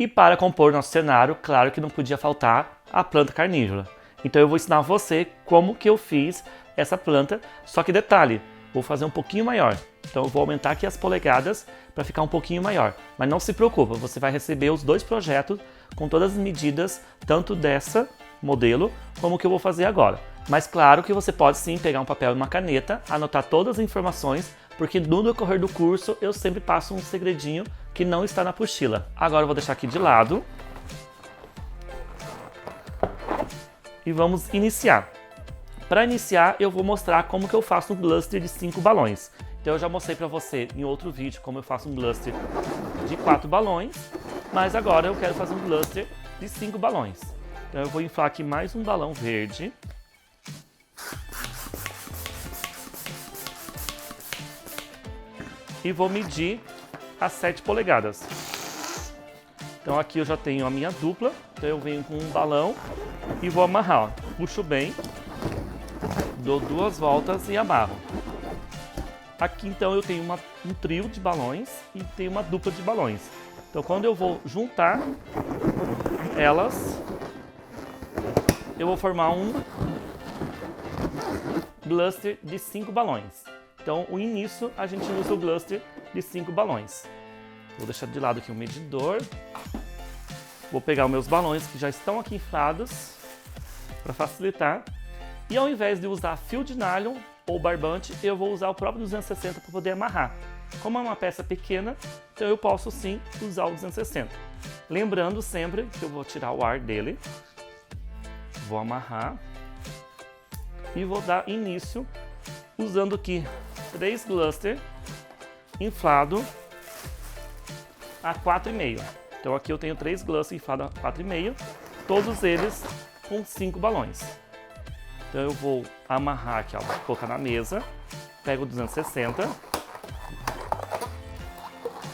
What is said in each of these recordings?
E para compor nosso cenário, claro que não podia faltar a planta carnívora. Então eu vou ensinar você como que eu fiz essa planta, só que detalhe, vou fazer um pouquinho maior. Então eu vou aumentar aqui as polegadas para ficar um pouquinho maior. Mas não se preocupa, você vai receber os dois projetos com todas as medidas, tanto dessa modelo, como o que eu vou fazer agora. Mas claro que você pode sim pegar um papel e uma caneta, anotar todas as informações, porque no decorrer do curso eu sempre passo um segredinho que não está na apostila. Agora eu vou deixar aqui de lado. E vamos iniciar. Para iniciar, eu vou mostrar como que eu faço um cluster de 5 balões. Então eu já mostrei para você em outro vídeo como eu faço um cluster de 4 balões, mas agora eu quero fazer um cluster de 5 balões. Então eu vou inflar aqui mais um balão verde. E vou medir as 7 polegadas. Então aqui eu já tenho a minha dupla, então eu venho com um balão e vou amarrar, ó. Puxo bem, dou 2 voltas e amarro. Aqui então eu tenho um trio de balões e tenho uma dupla de balões. Então quando eu vou juntar elas, eu vou formar um cluster de 5 balões. Então o início a gente usa o cluster de 5 balões. Vou deixar de lado aqui o medidor. Vou pegar os meus balões que já estão aqui inflados para facilitar. E ao invés de usar fio de nylon ou barbante, eu vou usar o próprio 260 para poder amarrar. Como é uma peça pequena, então eu posso sim usar o 260. Lembrando sempre que eu vou tirar o ar dele. Vou amarrar. E vou dar início usando aqui 3 clusters inflado a 4,5. Então aqui eu tenho 3 clusters inflados a 4,5, todos eles com 5 balões. Então eu vou amarrar aqui, ó, vou colocar na mesa, pego o 260.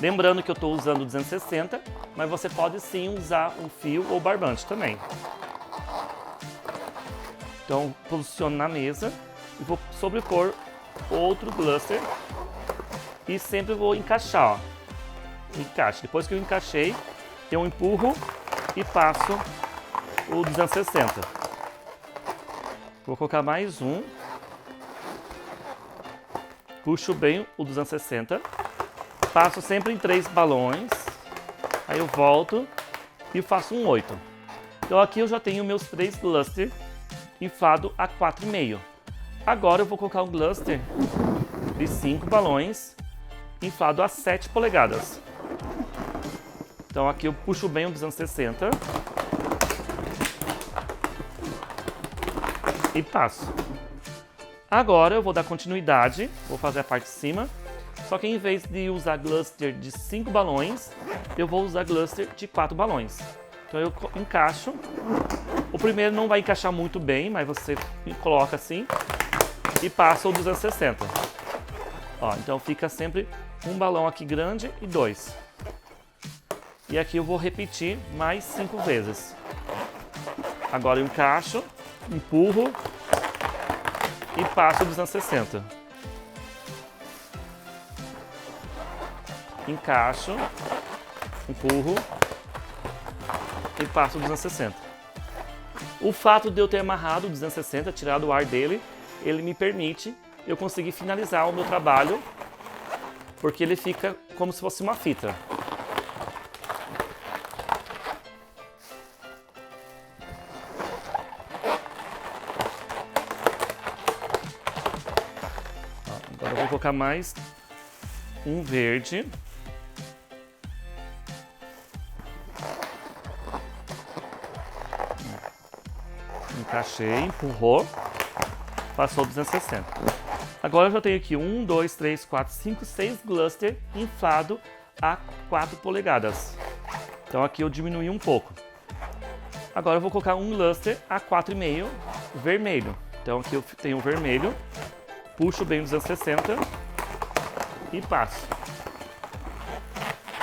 Lembrando que eu estou usando o 260, mas você pode sim usar um fio ou barbante também. Então posiciono na mesa e vou sobrepor outro cluster e sempre vou encaixar, ó. Encaixe. Depois que eu encaixei, eu empurro e passo o 260. Vou colocar mais um. Puxo bem o 260. Passo sempre em 3 balões. Aí eu volto e faço um 8. Então aqui eu já tenho meus 3 clusters inflado a 4,5. Agora eu vou colocar um cluster de 5 balões inflado a 7 polegadas. Então aqui eu puxo bem o 260 e passo. Agora eu vou dar continuidade, vou fazer a parte de cima, só que em vez de usar cluster de 5 balões, eu vou usar cluster de 4 balões. Então eu encaixo, o primeiro não vai encaixar muito bem, mas você coloca assim e passa o 260. Ó, então fica sempre um balão aqui grande e 2. E aqui eu vou repetir mais 5 vezes. Agora eu encaixo, empurro e passo o 260. Encaixo, empurro e passo o 260. O fato de eu ter amarrado o 260, tirado o ar dele, ele me permite eu conseguir finalizar o meu trabalho, porque ele fica como se fosse uma fita. Agora eu vou colocar mais um verde. Encaixei, empurrou, passou 260. Agora eu já tenho aqui 1, 2, 3, 4, 5, 6 cluster inflado a 4 polegadas. Então aqui eu diminui um pouco. Agora eu vou colocar um cluster a 4,5 vermelho. Então aqui eu tenho o vermelho, puxo bem o 260 e passo.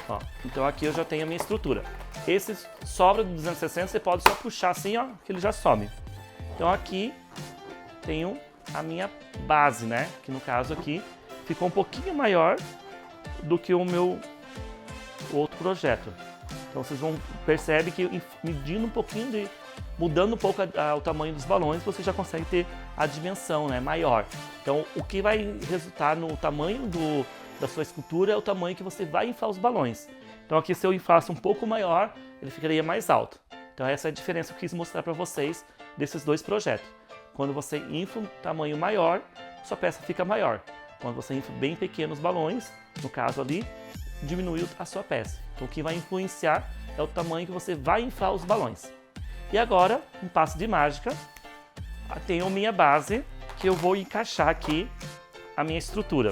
Ó, então aqui eu já tenho a minha estrutura. Esse sobra do 260, você pode só puxar assim, ó, que ele já sobe. Então aqui tenho a minha base, né? Que no caso aqui ficou um pouquinho maior do que o meu outro projeto. Então vocês vão perceber que medindo um pouquinho, mudando um pouco o tamanho dos balões, você já consegue ter a dimensão, né, maior. Então o que vai resultar no tamanho da sua escultura é o tamanho que você vai inflar os balões. Então aqui, se eu inflasse um pouco maior, ele ficaria mais alto. Então essa é a diferença que eu quis mostrar para vocês desses dois projetos. Quando você infla um tamanho maior, sua peça fica maior. Quando você infla bem pequenos balões, no caso ali, diminui a sua peça. Então o que vai influenciar é o tamanho que você vai inflar os balões. E agora, um passo de mágica, tenho minha base, que eu vou encaixar aqui a minha estrutura.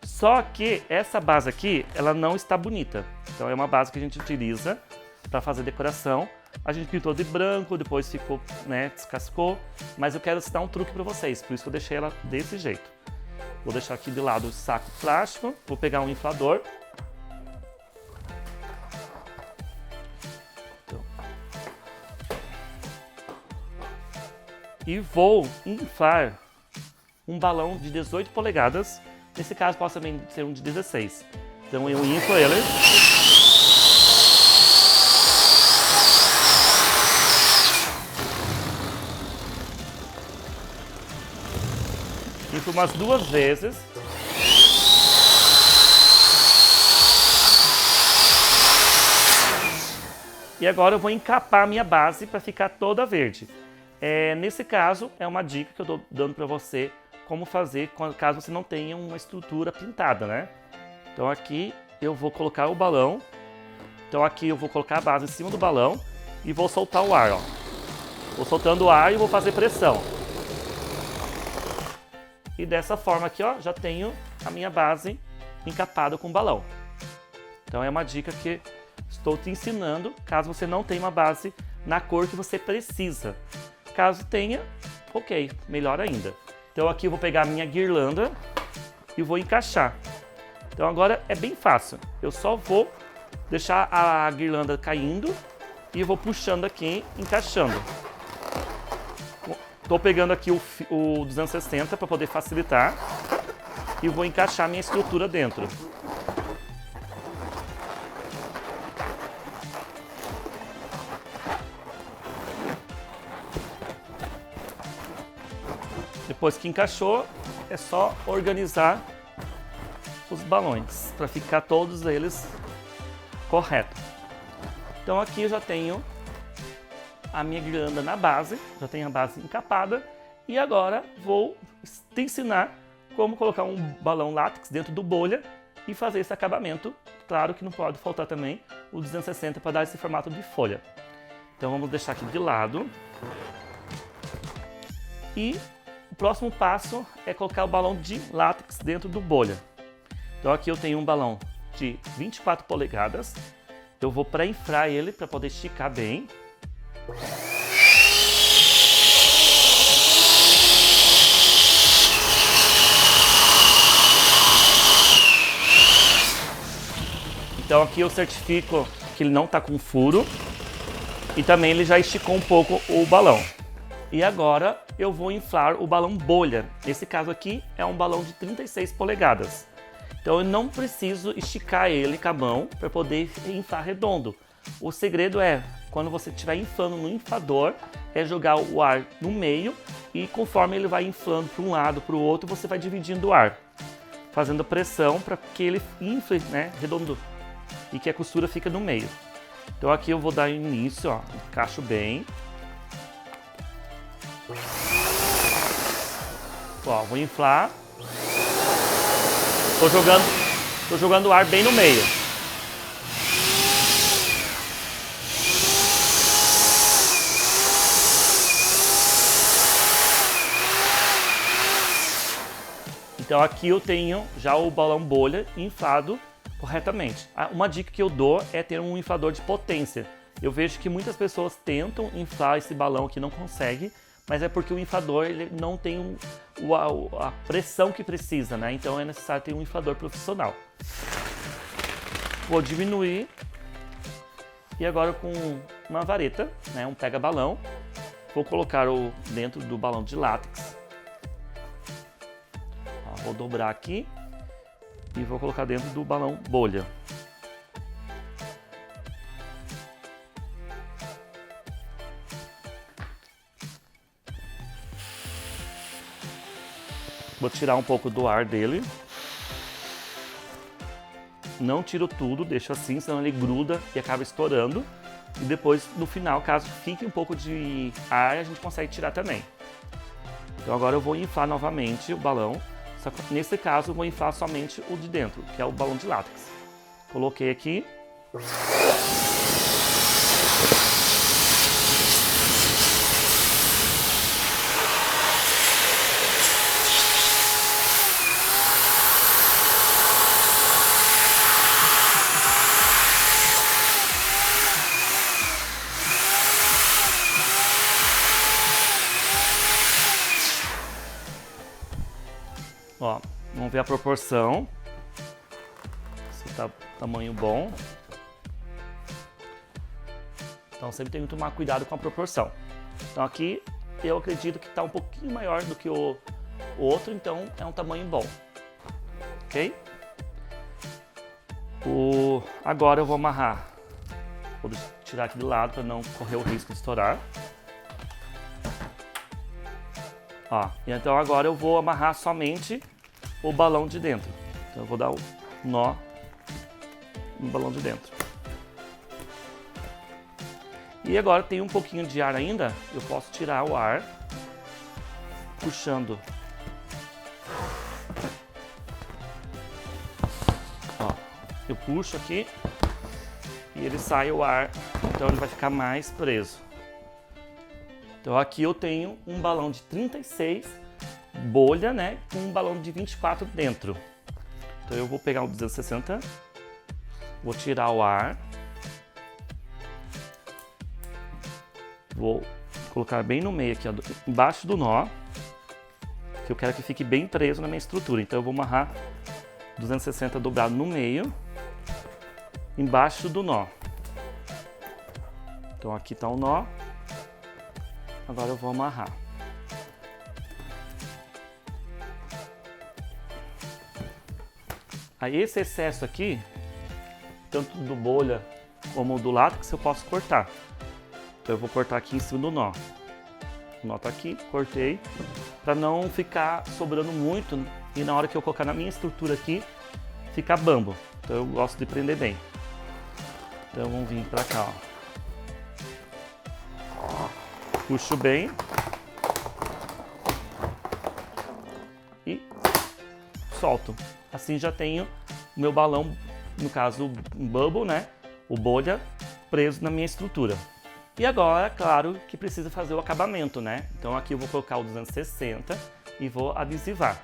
Só que essa base aqui, ela não está bonita. Então é uma base que a gente utiliza para fazer decoração. A gente pintou de branco, depois ficou, né, descascou. Mas eu quero ensinar um truque para vocês, por isso que eu deixei ela desse jeito. Vou deixar aqui de lado o saco plástico, vou pegar um inflador. E vou inflar um balão de 18 polegadas. Nesse caso pode também ser um de 16. Então eu inflo ele. Inflo umas 2 vezes. E agora eu vou encapar a minha base para ficar toda verde. Nesse caso, é uma dica que eu estou dando para você como fazer caso você não tenha uma estrutura pintada, né? Então aqui eu vou colocar o balão. Então aqui eu vou colocar a base em cima do balão e vou soltar o ar, ó. Vou soltando o ar e vou fazer pressão. E dessa forma aqui, ó, já tenho a minha base encapada com o balão. Então é uma dica que estou te ensinando caso você não tenha uma base na cor que você precisa. Caso tenha, ok, melhor ainda. Então aqui eu vou pegar a minha guirlanda e vou encaixar. Então agora é bem fácil. Eu só vou deixar a guirlanda caindo e vou puxando aqui, encaixando. Estou pegando aqui o 260 para poder facilitar e vou encaixar minha estrutura dentro. Depois que encaixou, é só organizar os balões para ficar todos eles corretos. Então aqui eu já tenho a minha guirlanda na base, já tenho a base encapada e agora vou te ensinar como colocar um balão látex dentro do bolha e fazer esse acabamento. Claro que não pode faltar também o 260 para dar esse formato de folha. Então vamos deixar aqui de lado. E o próximo passo é colocar o balão de látex dentro do bolha. Então aqui eu tenho um balão de 24 polegadas. Eu vou pré-inflar ele para poder esticar bem. Então aqui eu certifico que ele não está com furo e também ele já esticou um pouco o balão. E agora eu vou inflar o balão bolha. Nesse caso aqui é um balão de 36 polegadas. Então eu não preciso esticar ele com a mão para poder inflar redondo. O segredo é, quando você estiver inflando no inflador, é jogar o ar no meio e conforme ele vai inflando para um lado para o outro, você vai dividindo o ar, fazendo pressão para que ele infle, né, redondo e que a costura fique no meio. Então aqui eu vou dar início, ó, encaixo bem. Ó, vou inflar. Tô jogando o ar bem no meio. Então aqui eu tenho já o balão bolha inflado corretamente. Uma dica que eu dou é ter um inflador de potência. Eu vejo que muitas pessoas tentam inflar esse balão que não consegue, mas é porque o inflador ele não tem a pressão que precisa, né? Então é necessário ter um inflador profissional. Vou diminuir e agora com uma vareta, né, um pega-balão, vou colocar dentro do balão de látex. Ó, vou dobrar aqui e vou colocar dentro do balão bolha. Vou tirar um pouco do ar dele. Não tiro tudo, deixo assim, senão ele gruda e acaba estourando. E depois, no final, caso fique um pouco de ar, a gente consegue tirar também. Então agora eu vou inflar novamente o balão. Só que nesse caso eu vou inflar somente o de dentro, que é o balão de látex. Coloquei aqui. Ó, vamos ver a proporção. Se tá tamanho bom. Então sempre tem que tomar cuidado com a proporção. Então aqui eu acredito que está um pouquinho maior do que o outro, então é um tamanho bom. Ok? Agora eu vou amarrar. Vou tirar aqui do lado para não correr o risco de estourar. Ó, e então agora eu vou amarrar somente o balão de dentro. Então eu vou dar o nó no balão de dentro. E agora tem um pouquinho de ar ainda, eu posso tirar o ar puxando. Ó, eu puxo aqui e ele sai o ar, então ele vai ficar mais preso. Então aqui eu tenho um balão de 36 bolha, né, com um balão de 24 dentro. Então eu vou pegar o 260, vou tirar o ar, vou colocar bem no meio aqui, ó, embaixo do nó, que eu quero que fique bem preso na minha estrutura. Então eu vou amarrar 260 dobrado no meio, embaixo do nó. Então aqui está o nó. Agora eu vou amarrar. Aí esse excesso aqui, tanto do bolha como do látex, eu posso cortar. Então eu vou cortar aqui em cima do nó. O nó tá aqui, cortei, para não ficar sobrando muito e na hora que eu colocar na minha estrutura aqui, ficar bambo. Então eu gosto de prender bem. Então vamos vir para cá, ó. Puxo bem e solto. Assim já tenho o meu balão, no caso um bubble, né? O bolha preso na minha estrutura. E agora, claro, que precisa fazer o acabamento, né? Então aqui eu vou colocar o 260 e vou adesivar.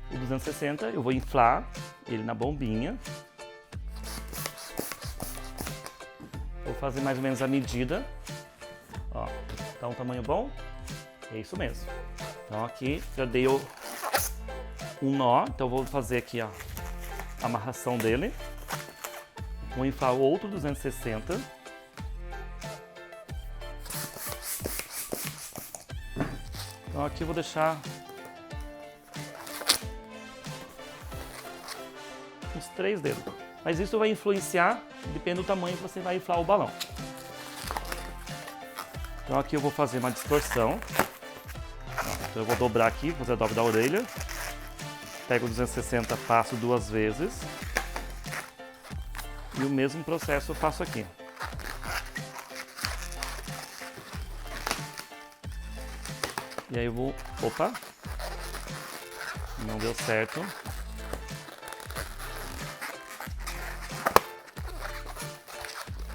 O 260 eu vou inflar ele na bombinha. Vou fazer mais ou menos a medida. Ó, tá um tamanho bom? É isso mesmo. Então aqui já dei um nó, então vou fazer aqui a amarração dele. Vou inflar o outro 260. Então aqui eu vou deixar uns 3 dedos. Mas isso vai influenciar, depende do tamanho que você vai inflar o balão. Então aqui eu vou fazer uma distorção. Então eu vou dobrar aqui, fazer a dobra da orelha. Pego o 260, passo 2 vezes. E o mesmo processo eu faço aqui. E aí eu vou... Opa! Não deu certo.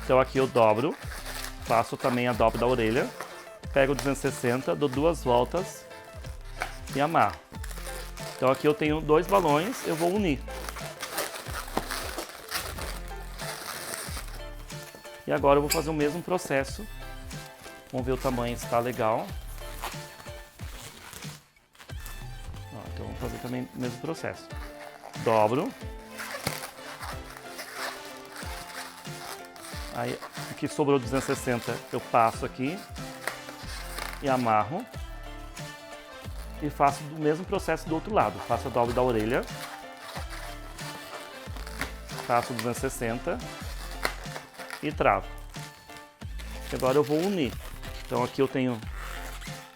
Então aqui eu dobro. Faço também a dobra da orelha, pego o 260, dou 2 voltas e amarro. Então aqui eu tenho 2 balões, eu vou unir. E agora eu vou fazer o mesmo processo. Vamos ver o tamanho se está legal. Ó, então vamos fazer também o mesmo processo. Dobro. Aí aqui sobrou 260, eu passo aqui e amarro. E faço o mesmo processo do outro lado. Faço a dobra da orelha. Faço 260 e travo. Agora eu vou unir. Então aqui eu tenho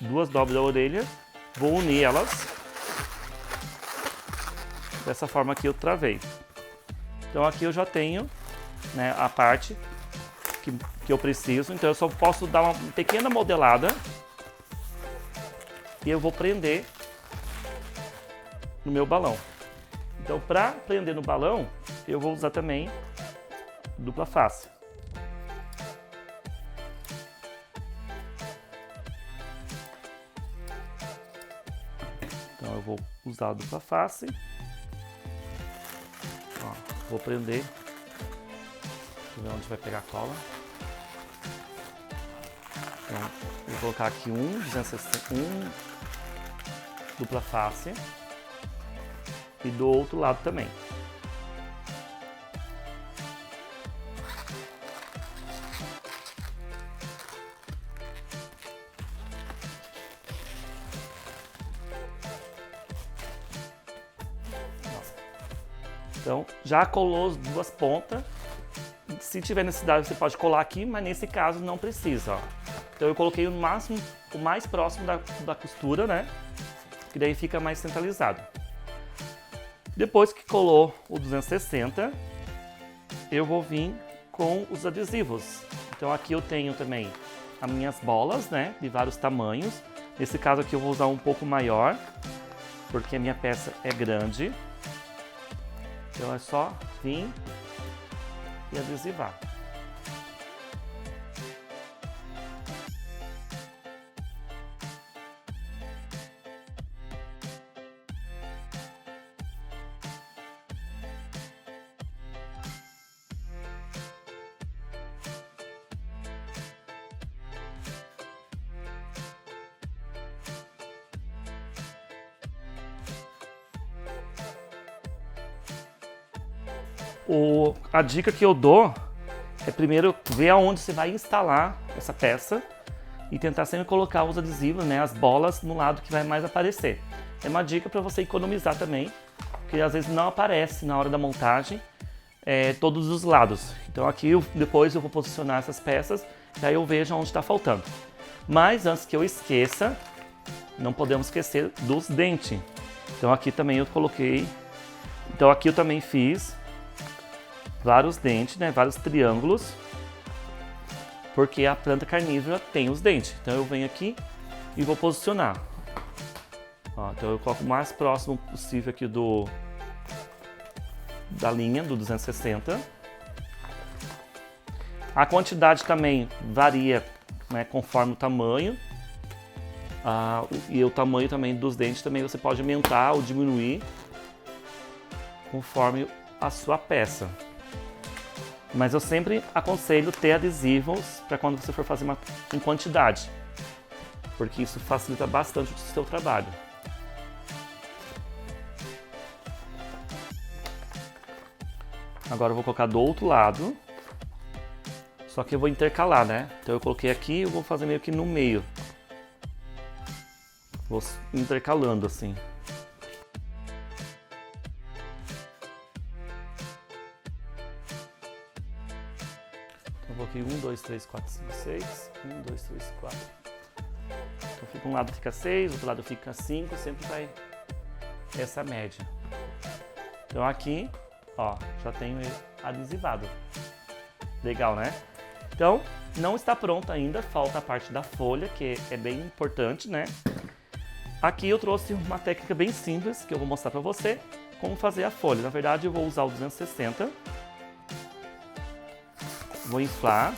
2 dobras da orelha. Vou unir elas. Dessa forma aqui eu travei. Então aqui eu já tenho, né, a parte que eu preciso. Então eu só posso dar uma pequena modelada e eu vou prender no meu balão. Então para prender no balão, eu vou usar também dupla face. Então eu vou usar a dupla face. Ó, vou prender. Deixa eu ver onde vai pegar a cola. Então, vou colocar aqui um dupla face. E do outro lado também. Então, já colou as duas pontas. Se tiver necessidade, você pode colar aqui, mas nesse caso não precisa, ó. Então eu coloquei o máximo, o mais próximo da costura, né? Que daí fica mais centralizado. Depois que colou o 260, eu vou vir com os adesivos. Então aqui eu tenho também as minhas bolas, né? De vários tamanhos. Nesse caso aqui eu vou usar um pouco maior, porque a minha peça é grande. Então é só vir e adesivar. A dica que eu dou é primeiro ver aonde você vai instalar essa peça e tentar sempre colocar os adesivos, né, as bolas no lado que vai mais aparecer. É uma dica para você economizar também, porque às vezes não aparece na hora da montagem todos os lados. Então aqui depois eu vou posicionar essas peças e aí eu vejo onde está faltando. Mas antes que eu esqueça, não podemos esquecer dos dentes. Então aqui também eu coloquei, então aqui eu também fiz vários dentes, né, vários triângulos, porque a planta carnívora tem os dentes. Então eu venho aqui e vou posicionar. Ó, então eu coloco o mais próximo possível aqui da linha do 260. A quantidade também varia, né, conforme o tamanho. E o tamanho também dos dentes também você pode aumentar ou diminuir conforme a sua peça. Mas eu sempre aconselho ter adesivos para quando você for fazer em quantidade, porque isso facilita bastante o seu trabalho. Agora eu vou colocar do outro lado, só que eu vou intercalar, né? Então eu coloquei aqui e eu vou fazer meio que no meio. Vou intercalando assim. Eu coloquei 1, 2, 3, 4, 5, 6. 1, 2, 3, 4. Então fica um lado fica 6, outro lado fica 5, sempre vai essa média. Então aqui, ó, já tenho ele adesivado. Legal, né? Então, não está pronto ainda, falta a parte da folha, que é bem importante, né? Aqui eu trouxe uma técnica bem simples, que eu vou mostrar para você como fazer a folha. Na verdade, eu vou usar o 260. Vou inflar,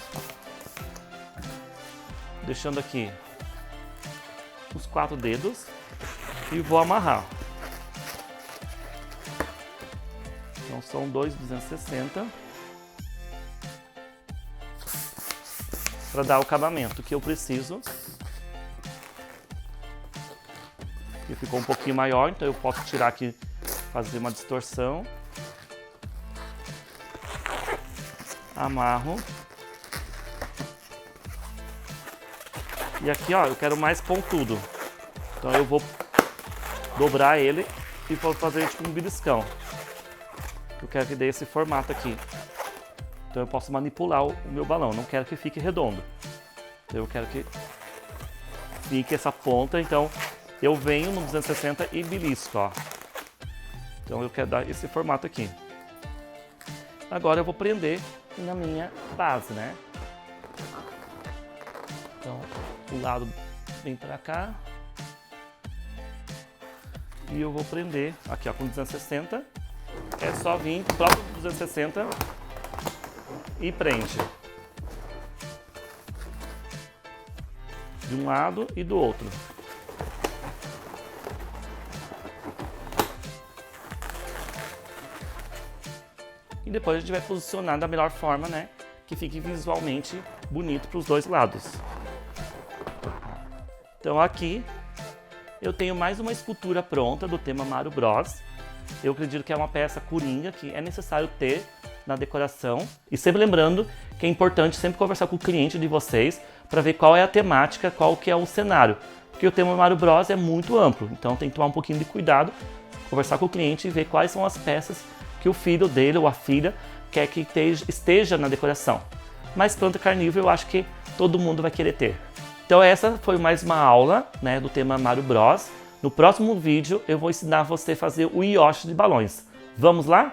deixando aqui os 4 dedos e vou amarrar. Então são 2 260 para dar o acabamento que eu preciso. Aqui ficou um pouquinho maior, então eu posso tirar aqui, fazer uma distorção. Amarro. E aqui, ó, eu quero mais pontudo. Então eu vou dobrar ele e vou fazer tipo um beliscão. Eu quero que dê esse formato aqui. Então eu posso manipular o meu balão. Não quero que fique redondo. Eu quero que fique essa ponta. Então eu venho no 260 e belisco, ó. Então eu quero dar esse formato aqui. Agora eu vou prender na minha base, né? Então o lado vem pra cá. E eu vou prender aqui, ó, com 260. É só vir pro próprio 260 e prende. De um lado e do outro. E depois a gente vai posicionar da melhor forma, né? Que fique visualmente bonito para os dois lados. Então aqui eu tenho mais uma escultura pronta do tema Mario Bros. Eu acredito que é uma peça coringa que é necessário ter na decoração. E sempre lembrando que é importante sempre conversar com o cliente de vocês para ver qual é a temática, qual que é o cenário. Porque o tema Mario Bros é muito amplo, então tem que tomar um pouquinho de cuidado, conversar com o cliente e ver quais são as peças que o filho dele ou a filha quer que esteja na decoração. Mas planta carnívora eu acho que todo mundo vai querer ter. Então essa foi mais uma aula, né, do tema Mario Bros. No próximo vídeo eu vou ensinar você a fazer o Yoshi de balões. Vamos lá?